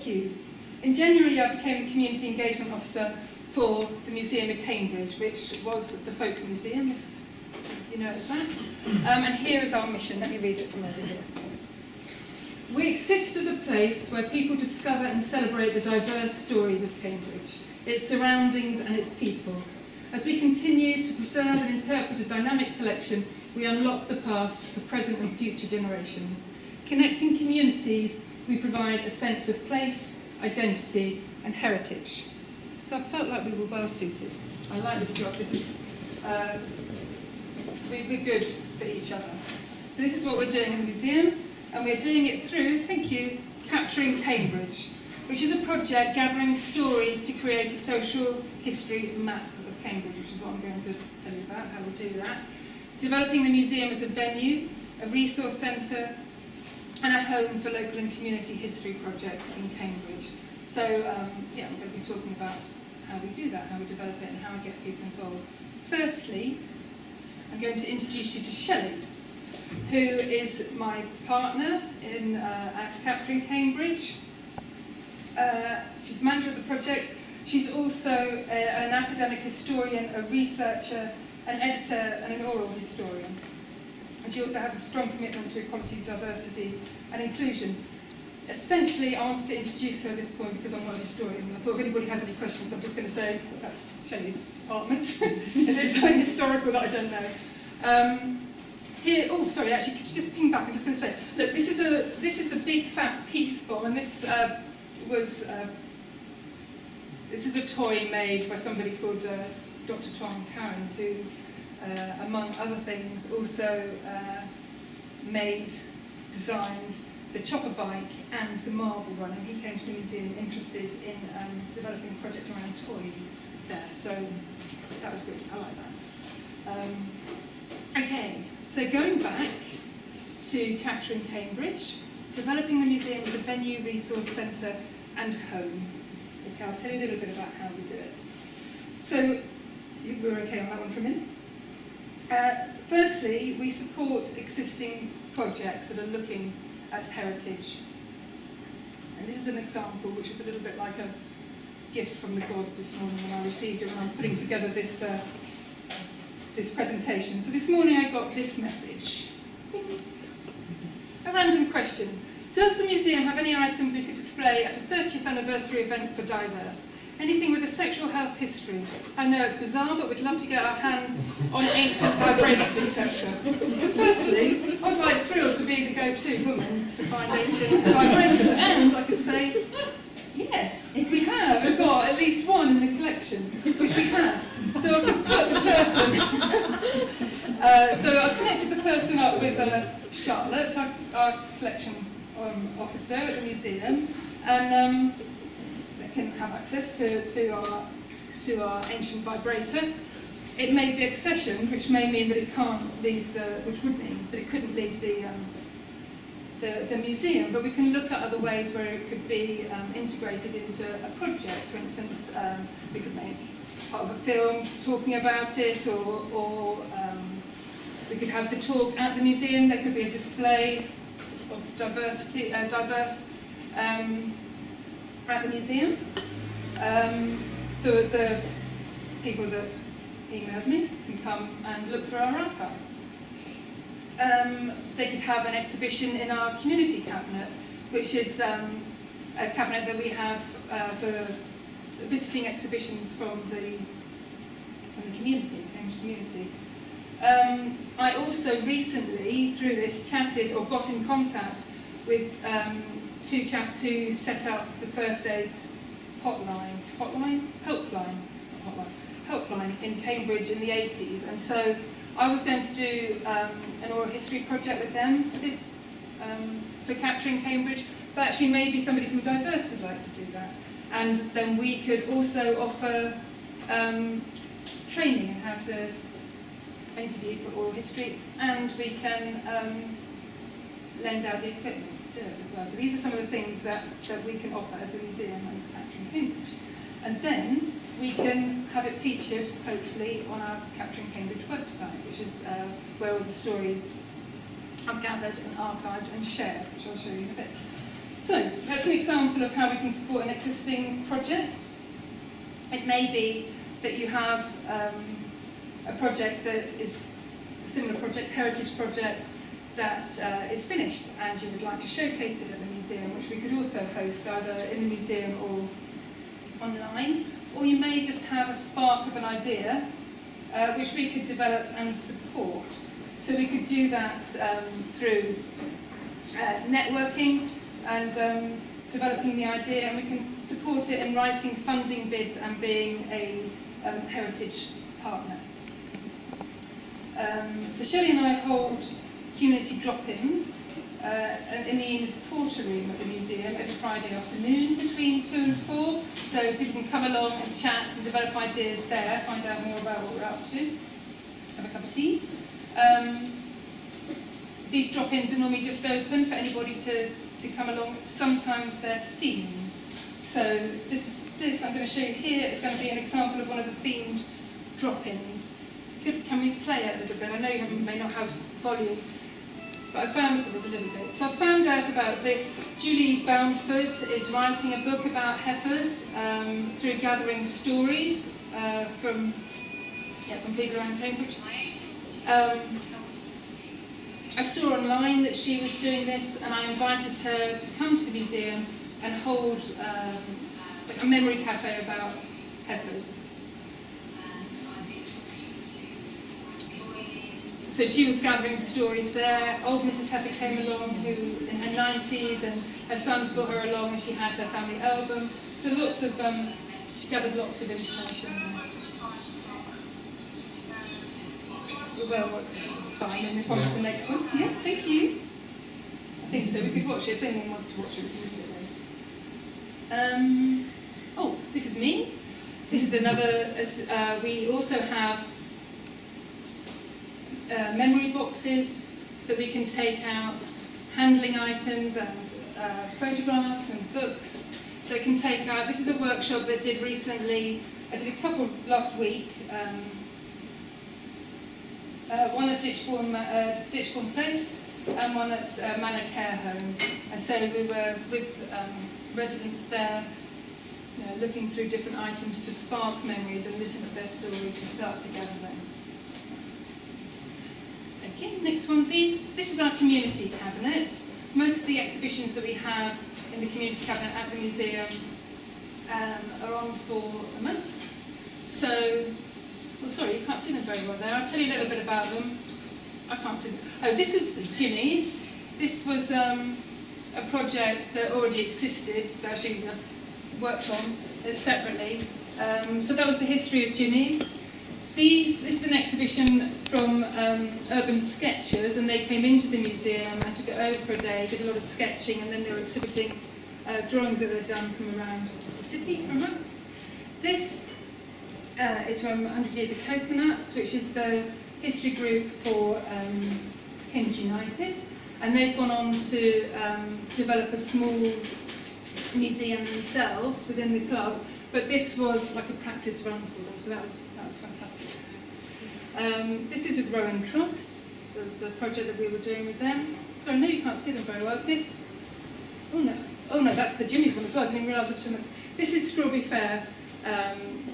thank you. In January, I became a Community Engagement Officer for the Museum of Cambridge, which was the Folk Museum, if you notice that. And here is our mission. Let me read it from over here. We exist as a place where people discover and celebrate the diverse stories of Cambridge, its surroundings and its people. As we continue to preserve and interpret a dynamic collection, we unlock the past for present and future generations. Connecting communities, we provide a sense of place, identity and heritage. So I felt like we were well suited. I like this job. This is, we're good for each other. So this is what we're doing in the museum, and we're doing it through, thank you, Capturing Cambridge, which is a project gathering stories to create a social history map of Cambridge, which is what I'm going to tell you about, how we'll do that. Developing the museum as a venue, a resource centre, and a home for local and community history projects in Cambridge. So, yeah, I'm going to be talking about how we do that, how we develop it, and how we get people involved. Firstly, I'm going to introduce you to Shelley, who is my partner in at Capturing Cambridge. She's the manager of the project. She's also an academic historian, a researcher, an editor, and an oral historian. And she also has a strong commitment to equality, diversity, and inclusion. Essentially, I wanted to introduce her at this point because I'm not a historian. I thought if anybody has any questions, I'm just going to say that's Shelley's department. If there's something historical that I don't know. Here, oh, sorry, actually, could you just ping back? I'm just going to say, look, this is the big fat peace bomb, and this is a toy made by somebody called Dr. Tom Karen, who, among other things, also designed the chopper bike and the marble run, and he came to the museum interested in developing a project around toys there, so that was good, I like that. Okay, so going back to Capturing Cambridge, developing the museum as a venue, resource centre and home. Okay, I'll tell you a little bit about how we do it. So, we're okay on that one for a minute? Firstly, we support existing projects that are looking at heritage. And this is an example which was a little bit like a gift from the gods this morning when I received it when I was putting together this presentation. So this morning I got this message. A random question. Does the museum have any items we could display at a 30th anniversary event for Diverse? Anything with a sexual health history? I know it's bizarre, but we'd love to get our hands on ancient vibrators, etc. So firstly, I was like thrilled to be the go-to woman to find ancient vibrators, and I could say, yes, we have. We've got at least one in the collection, which we have. So I could put the person, so I connected the person up with Charlotte, our collections officer at the museum, and they can have access to our ancient vibrator. It may be accession, which may mean that it can't leave which would mean that it couldn't leave the museum, but we can look at other ways where it could be integrated into a project. For instance, we could make part of a film talking about it, or we could have the talk at the museum. There could be a display of diverse at the museum. The people that emailed me can come and look through our archives. They could have an exhibition in our community cabinet, which is a cabinet that we have for visiting exhibitions from the community, Cambridge community. I also recently, through this, chatted or got in contact with two chaps who set up the First Aid's helpline in Cambridge in the 80s, and so I was going to do an oral history project with them for this, for Capturing Cambridge, but actually maybe somebody from Diverse would like to do that, and then we could also offer training in how to interview for oral history, and we can lend out the equipment to do it as well. So these are some of the things that we can offer as a museum and as Capturing Cambridge. And then we can have it featured, hopefully, on our Capturing Cambridge website, which is where all the stories are gathered and archived and shared, which I'll show you in a bit. So that's an example of how we can support an existing project. It may be that you have a project that is a similar project, heritage project, that is finished and you would like to showcase it at the museum, which we could also host either in the museum or online. Or you may just have a spark of an idea which we could develop and support. So we could do that through networking and developing the idea, and we can support it in writing funding bids and being a heritage partner. So Shirley and I hold community drop-ins in the Porter room at the museum every Friday afternoon between 2 and 4. So people can come along and chat and develop ideas there, find out more about what we're up to, have a cup of tea. These drop-ins are normally just open for anybody to come along. Sometimes they're themed. So this I'm going to show you here is going to be an example of one of the themed drop-ins. Can we play it a little bit? I know you may not have volume, but I found there's a little bit. So I found out about this. Julie Boundford is writing a book about heifers through gathering stories from people around Cambridge. I saw online that she was doing this, and I invited her to come to the museum and hold a memory cafe about heifers. So she was gathering stories there. Old Mrs. Heifer came along, who's in her 90s, and her sons brought her along, and she had her family album. So lots of, she gathered lots of information. Well, it's fine, and we'll on to the next one. Yeah, thank you. I think so. We could watch it. If anyone wants to watch it, we can look at it. Oh, this is me. This is another. We also have memory boxes that we can take out, handling items and photographs and books that can take out. This is a workshop that I did recently. I did a couple last week. One at Ditchbourne Place and one at Manor Care Home. And so we were with residents there, looking through different items to spark memories and listen to their stories and start to gather them. Okay, next one. This is our community cabinet. Most of the exhibitions that we have in the community cabinet at the museum are on for a month. So, well, sorry, you can't see them very well there. I'll tell you a little bit about them. I can't see them. Oh, this was Jimmy's. This was a project that already existed, that actually worked on separately. So that was the history of Jimmy's. This is an exhibition from urban sketchers, and they came into the museum and took it over for a day, did a lot of sketching, and then they were exhibiting drawings that they'd done from around the city for a month. This is from 100 Years of Coconuts, which is the history group for Cambridge United, and they've gone on to develop a small museum themselves within the club, but this was like a practice run for them, so that was fantastic. This is with Rowan Trust. There's a project that we were doing with them. So I know you can't see them very well. Oh no, that's the Jimmy's one as well. I didn't even realise which one. This is Strawberry Fair.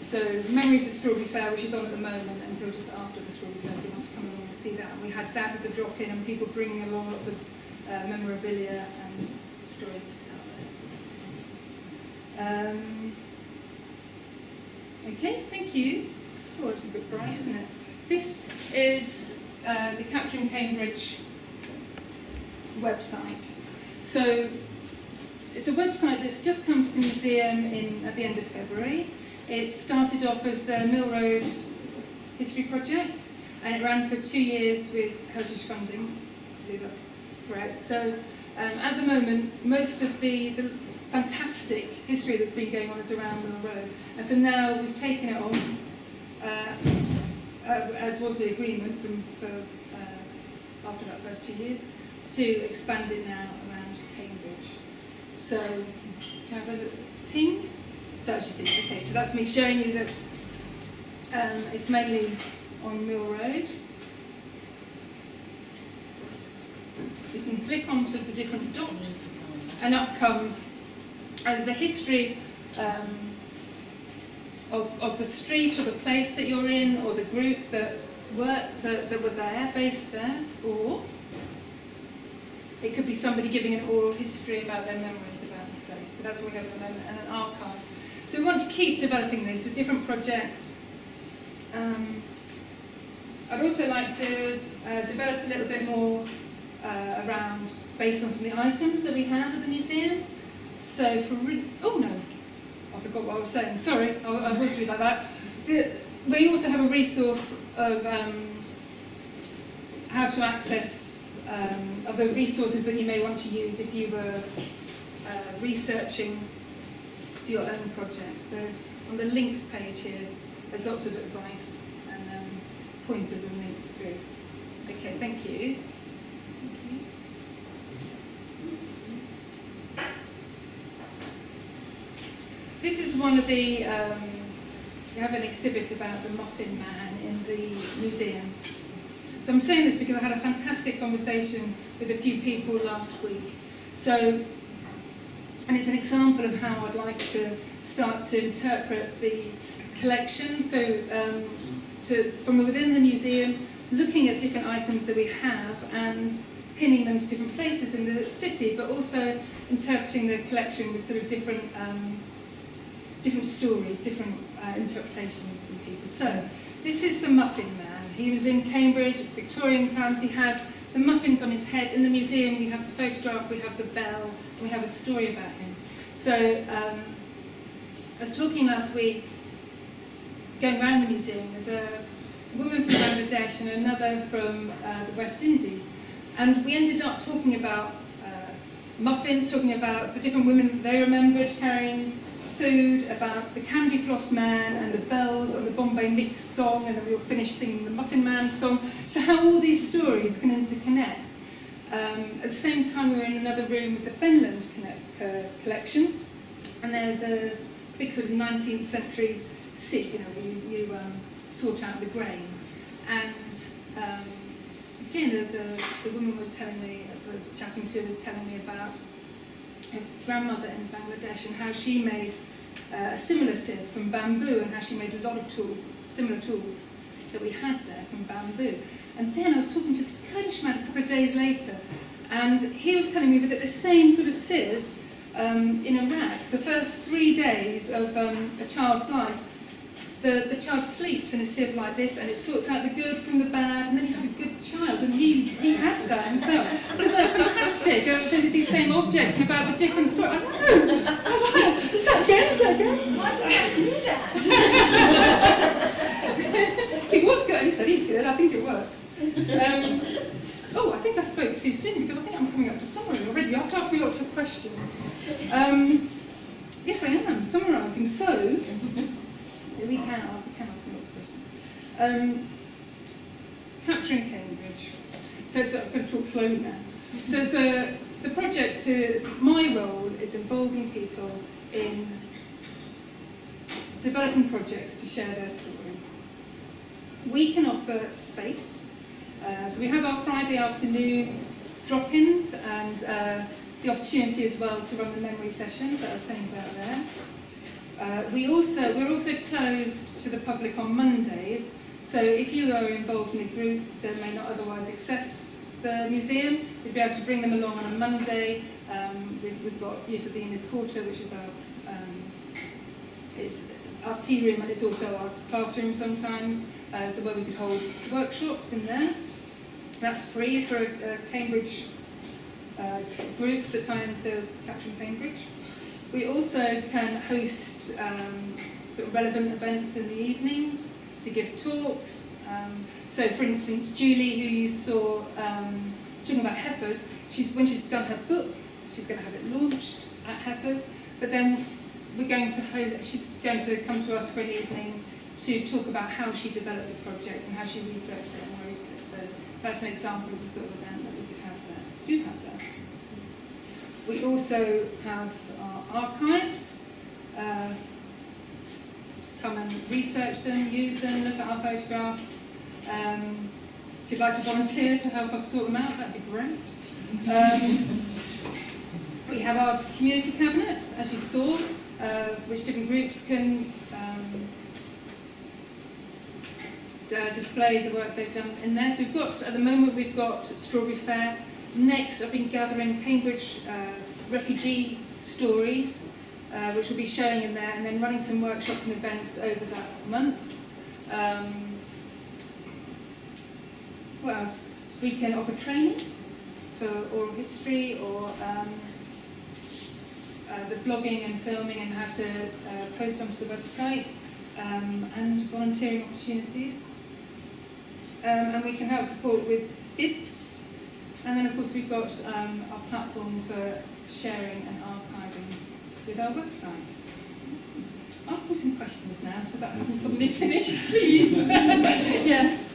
So Memories of Strawberry Fair, which is on at the moment until just after the Strawberry Fair, if you want to come along and see that. And we had that as a drop-in, and people bringing along lots of memorabilia and stories to tell. Okay, thank you. Oh, it's a bit bright, isn't it? This is the Capturing Cambridge website. So it's a website that's just come to the museum at the end of February. It started off as the Mill Road History Project, and it ran for 2 years with Heritage funding. I believe that's correct. So at the moment, most of the fantastic history that's been going on is around Mill Road. And so now we've taken it on, as was the agreement after that first 2 years, to expand it now around Cambridge. So, do you have a little ping? So as you see, okay, so that's me showing you that it's mainly on Mill Road. You can click onto the different dots And up comes the history of the street or the place that you're in, or the group that were there, based there, or it could be somebody giving an oral history about their memories about the place. So that's what we have at the moment, and an archive. So we want to keep developing this with different projects. I'd also like to develop a little bit more around, based on some of the items that we have at the museum. So oh no, I forgot what I was saying, sorry, I will do it like that. We also have a resource of how to access other resources that you may want to use if you were researching for your own project. So on the links page here, there's lots of advice and pointers and links through. Okay, thank you. This is one of the, we have an exhibit about the Muffin Man in the museum. So I'm saying this because I had a fantastic conversation with a few people last week. So, and it's an example of how I'd like to start to interpret the collection. So from within the museum, looking at different items that we have and pinning them to different places in the city, but also interpreting the collection with sort of different stories, different interpretations from people. So, this is the Muffin Man. He was in Cambridge, it's Victorian times. He has the muffins on his head. In the museum, we have the photograph, we have the bell, and we have a story about him. So, I was talking last week, going around the museum with a woman from Bangladesh and another from the West Indies. And we ended up talking about muffins, talking about the different women that they remembered carrying food, about the Candy Floss Man and the bells and the Bombay Mix song, and then we all finished singing the Muffin Man song. So how all these stories can interconnect. At the same time, we were in another room with the Fenland collection, and there's a big sort of 19th century sieve, you sort out the grain. And again, the woman was telling me, I was chatting to, was telling me about her grandmother in Bangladesh and how she made a similar sieve from bamboo, and how she made a lot of tools, similar tools that we had there from bamboo. And then I was talking to this Kurdish man a couple of days later, and he was telling me that at the same sort of sieve in Iraq, the first 3 days of a child's life, the child sleeps in a sieve like this, and it sorts out the good from the bad, and then you have a good child, and he had that himself. So it's like fantastic, these same objects and about the different stories. I don't know. I was like, is that again? Why do I do that? He was good, he said he's good, I think it works. I think I spoke too soon, because I think I'm coming up to summary already. You have to ask me lots of questions. Yes, I am, summarising. So, we can ask me lots of questions. Capturing Cambridge. So I'm going to talk slowly now. So the project, my role is involving people in developing projects to share their stories. We can offer space. So we have our Friday afternoon drop-ins and the opportunity as well to run the memory sessions that I was saying about there. We're also closed to the public on Mondays, so if you are involved in a group that may not otherwise access the museum, we'd be able to bring them along on a Monday. We've got use of the inner quarter, which is our tea room, and it's also our classroom sometimes, so where we could hold workshops in there. That's free for Cambridge groups that tie into Capturing Cambridge. We also can host sort of relevant events in the evenings to give talks. So, for instance, Julie, who you saw talking about Heifers, when she's done her book, she's going to have it launched at Heifers. But then she's going to come to us for an evening to talk about how she developed the project and how she researched it and wrote it. So that's an example of the sort of event that we could have there. Do have that. We also have our archives. Come and research them, use them, look at our photographs. If you'd like to volunteer to help us sort them out, that'd be great. We have our community cabinet, as you saw, which different groups can display the work they've done in there. So we've got, at the moment, we've got Strawberry Fair. Next, I've been gathering Cambridge refugee stories, which we'll be showing in there, and then running some workshops and events over that month. What else? We can offer training for oral history, or the blogging and filming and how to post onto the website, and volunteering opportunities. And we can help support with bibs. And then, of course, we've got our platform for sharing and archiving with our website. Ask me some questions now so that I can suddenly finish, please. Yes.